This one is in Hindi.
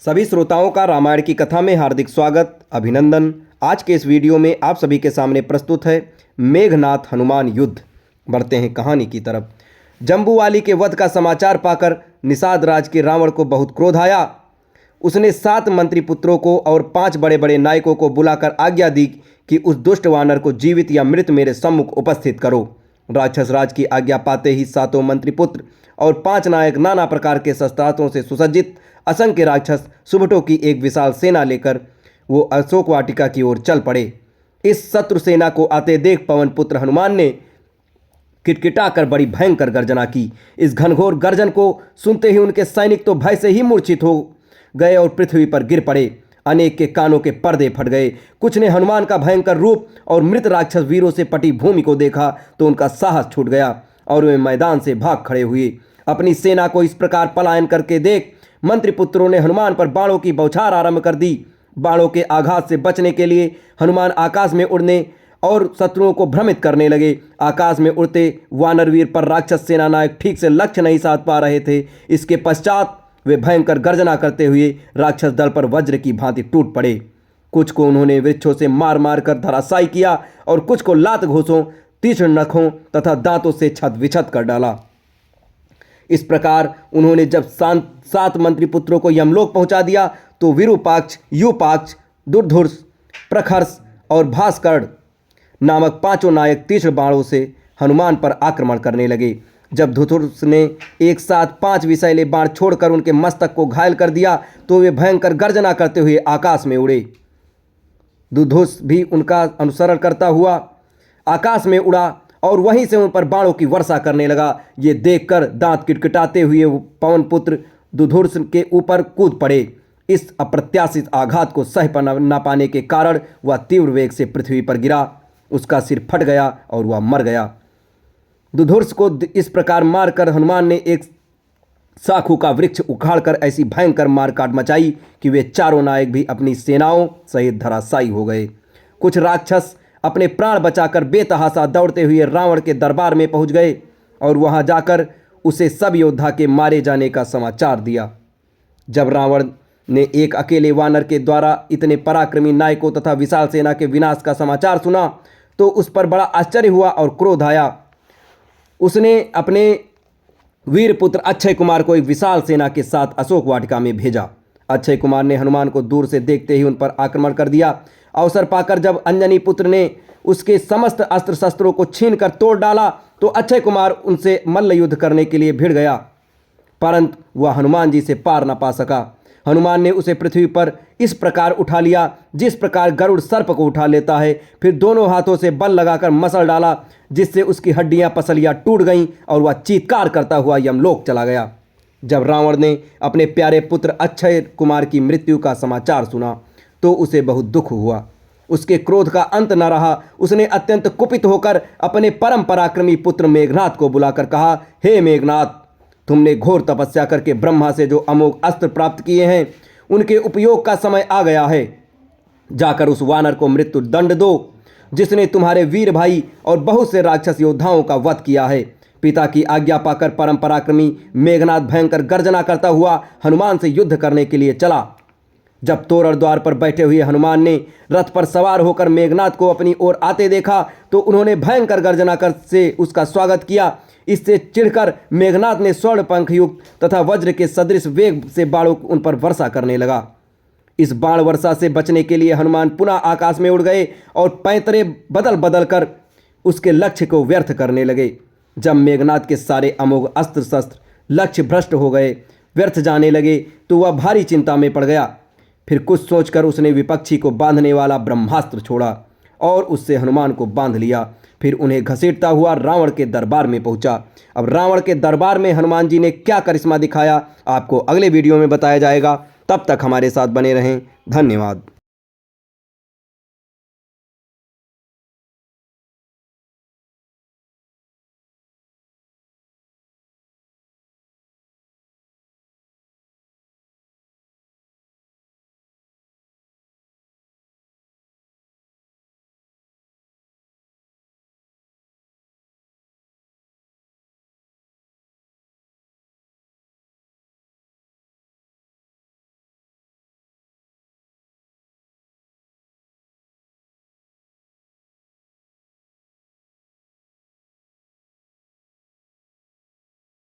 सभी श्रोताओं का रामायण की कथा में हार्दिक स्वागत अभिनंदन। आज के इस वीडियो में आप सभी के सामने प्रस्तुत है मेघनाथ हनुमान युद्ध। बढ़ते हैं कहानी की तरफ। जम्बूवाली के वध का समाचार पाकर निषाद राज के रावण को बहुत क्रोध आया। उसने 7 मंत्री पुत्रों को और 5 बड़े बड़े नायकों को बुलाकर आज्ञा दी कि उस दुष्ट वानर को जीवित या मृत मेरे सम्मुख उपस्थित करो। राक्षस राज की आज्ञा पाते ही 7 मंत्रिपुत्र और 5 नायक नाना प्रकार के शस्त्रास्त्रों से सुसज्जित असंख्य राक्षस सुबटों की एक विशाल सेना लेकर वो अशोक वाटिका की ओर चल पड़े। इस शत्रु सेना को आते देख पवन पुत्र हनुमान ने किटकिटाकर बड़ी भयंकर गर्जना की। इस घनघोर गर्जन को सुनते ही उनके सैनिक तो भय से ही मूर्छित हो गए और पृथ्वी पर गिर पड़े। अनेक के कानों के पर्दे फट गए। कुछ ने हनुमान का भयंकर रूप और मृत राक्षस वीरों से पटी भूमि को देखा तो उनका साहस छूट गया और वे मैदान से भाग खड़े हुए। अपनी सेना को इस प्रकार पलायन करके देख मंत्रिपुत्रों ने हनुमान पर बाणों की बौछार आरंभ कर दी। बाणों के आघात से बचने के लिए हनुमान आकाश में उड़ने और शत्रुओं को भ्रमित करने लगे। आकाश में उड़ते वानरवीर पर राक्षस सेना नायक ठीक से लक्ष्य नहीं साध पा रहे थे। इसके पश्चात वे भयंकर गर्जना करते हुए राक्षस दल पर वज्र की भांति टूट पड़े। कुछ को उन्होंने वृक्षों से मार मार कर धराशायी किया और कुछ को लात घोंसों, तीक्ष्ण नखों तथा दांतों से छत विछत कर डाला। इस प्रकार उन्होंने जब 7 मंत्रिपुत्रों को यमलोक पहुंचा दिया तो विरूपाक्ष, यूपाक्ष, दुर्धुर्ष, प्रखर्ष और भास्कर नामक 5 नायक तीक्ष्ण बाणों से हनुमान पर आक्रमण करने लगे। जब दुर्धुर्ष ने एक साथ 5 विषैले बाण छोड़कर उनके मस्तक को घायल कर दिया तो वे भयंकर गर्जना करते हुए आकाश में उड़े। दुर्धुर्ष भी उनका अनुसरण करता हुआ आकाश में उड़ा और वहीं से उन पर बाणों की वर्षा करने लगा। ये देखकर दांत किटकिटाते हुए पवन पुत्र दुर्धुर्ष के ऊपर कूद पड़े। इस अप्रत्याशित आघात को सह न पाने के कारण वह तीव्र वेग से पृथ्वी पर गिरा। उसका सिर फट गया और वह मर गया। दुर्धुर्ष को इस प्रकार मारकर हनुमान ने एक शाखू का वृक्ष उखाड़कर ऐसी भयंकर मारकाट मचाई कि वे चारों नायक भी अपनी सेनाओं सहित धराशायी हो गए। कुछ राक्षस अपने प्राण बचाकर बेतहाशा दौड़ते हुए रावण के दरबार में पहुंच गए और वहां जाकर उसे सब योद्धा के मारे जाने का समाचार दिया। जब रावण ने एक अकेले वानर के द्वारा इतने पराक्रमी नायकों तथा विशाल सेना के विनाश का समाचार सुना तो उस पर बड़ा आश्चर्य हुआ और क्रोध आया। उसने अपने वीर पुत्र अक्षय कुमार को एक विशाल सेना के साथ अशोक वाटिका में भेजा। अक्षय कुमार ने हनुमान को दूर से देखते ही उन पर आक्रमण कर दिया। अवसर पाकर जब अंजनी पुत्र ने उसके समस्त अस्त्र शस्त्रों को छीन कर तोड़ डाला तो अक्षय कुमार उनसे मल्ल युद्ध करने के लिए भिड़ गया, परंतु वह हनुमान जी से पार न पा सका। हनुमान ने उसे पृथ्वी पर इस प्रकार उठा लिया जिस प्रकार गरुड़ सर्प को उठा लेता है। फिर दोनों हाथों से बल लगाकर मसल डाला जिससे उसकी हड्डियां पसलियां टूट गईं और वह चीत्कार करता हुआ यमलोक चला गया। जब रावण ने अपने प्यारे पुत्र अक्षय कुमार की मृत्यु का समाचार सुना तो उसे बहुत दुख हुआ। उसके क्रोध का अंत न रहा। उसने अत्यंत कुपित होकर अपने परम पराक्रमी पुत्र मेघनाथ को बुलाकर कहा, हे मेघनाथ, तुमने घोर तपस्या करके ब्रह्मा से जो अमोघ अस्त्र प्राप्त किए हैं उनके उपयोग का समय आ गया है। जाकर उस वानर को मृत्यु दंड दो जिसने तुम्हारे वीर भाई और बहुत से राक्षस योद्धाओं का वध किया है। पिता की आज्ञा पाकर परम पराक्रमी मेघनाथ भयंकर गर्जना करता हुआ हनुमान से युद्ध करने के लिए चला। जब तोरण द्वार पर बैठे हुए हनुमान ने रथ पर सवार होकर मेघनाथ को अपनी ओर आते देखा तो उन्होंने भयंकर गर्जना कर से उसका स्वागत किया। इससे चिढ़कर मेघनाथ ने स्वर्ण पंख युक्त तथा वज्र के सदृश वेग से बाणों उन पर वर्षा करने लगा। इस बाण वर्षा से बचने के लिए हनुमान पुनः आकाश में उड़ गए और पैंतरे बदल बदल कर उसके लक्ष्य को व्यर्थ करने लगे। जब मेघनाथ के सारे अमोघ अस्त्र शस्त्र लक्ष्य भ्रष्ट हो गए, व्यर्थ जाने लगे तो वह भारी चिंता में पड़ गया। फिर कुछ सोचकर उसने विपक्षी को बांधने वाला ब्रह्मास्त्र छोड़ा और उससे हनुमान को बांध लिया। फिर उन्हें घसीटता हुआ रावण के दरबार में पहुंचा। अब रावण के दरबार में हनुमान जी ने क्या करिश्मा दिखाया आपको अगले वीडियो में बताया जाएगा। तब तक हमारे साथ बने रहें। धन्यवाद।